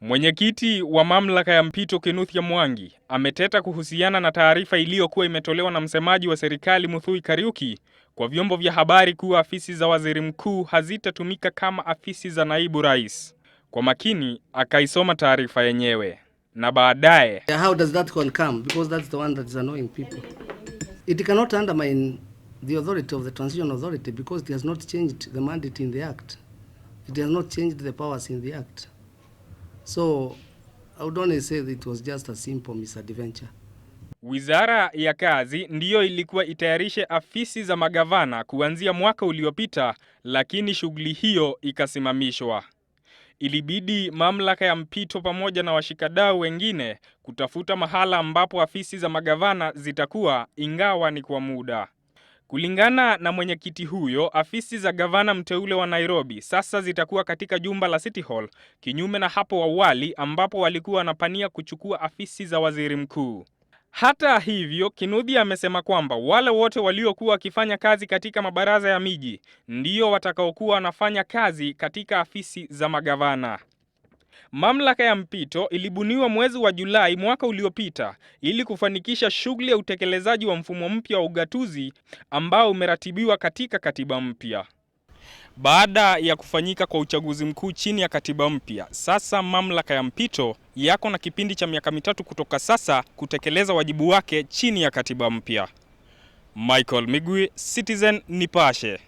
Mwenyekiti wa mamlaka ya mpito Kinuthia Mwangi ameteta kuhusiana na taarifa iliyokuwa imetolewa na msemaji wa serikali Muthui Kariuki kwa vyombo vya habari kuwa afisi za waziri mkuu hazitatumika kama afisi za naibu rais. Kwa makini akaisoma taarifa yenyewe na baadaye, how does that one come? Because that's the one that is annoying people. It cannot undermine the authority of the transition authority because it has not changed the mandate in the act. It has not changed the powers in the act. So I would only say that it was just a simple misadventure. Wizara ya Kazi ndiyo ilikuwa itayarishe afisi za magavana kuanzia mwaka uliopita, lakini shughuli hiyo ikasimamishwa. Ilibidi mamlaka ya mpito pamoja na washikadau wengine kutafuta mahala ambapo afisi za magavana zitakuwa, ingawa ni kwa muda. Kulingana na mwenyekiti huyo, afisi za gavana mteule wa Nairobi sasa zitakuwa katika jumba la City Hall, kinyume na hapo awali ambapo walikuwa wanapania kuchukua afisi za waziri mkuu. Hata hivyo, Kinuthia amesema kwamba wale wote waliokuwa wakifanya kazi katika mabaraza ya miji ndio watakaokuwa wanafanya kazi katika afisi za magavana. Mamlaka ya mpito ilibuniwa mwezi wa Julai mwaka uliopita ili kufanikisha shughuli ya utekelezaji wa mfumo mpya wa ugatuzi ambao umeratibiwa katika katiba mpya. Baada ya kufanyika kwa uchaguzi mkuu chini ya katiba mpya, sasa mamlaka ya mpito yako na kipindi cha miaka 3 kutoka sasa kutekeleza wajibu wake chini ya katiba mpya. Michael Migwi, Citizen Nipashe.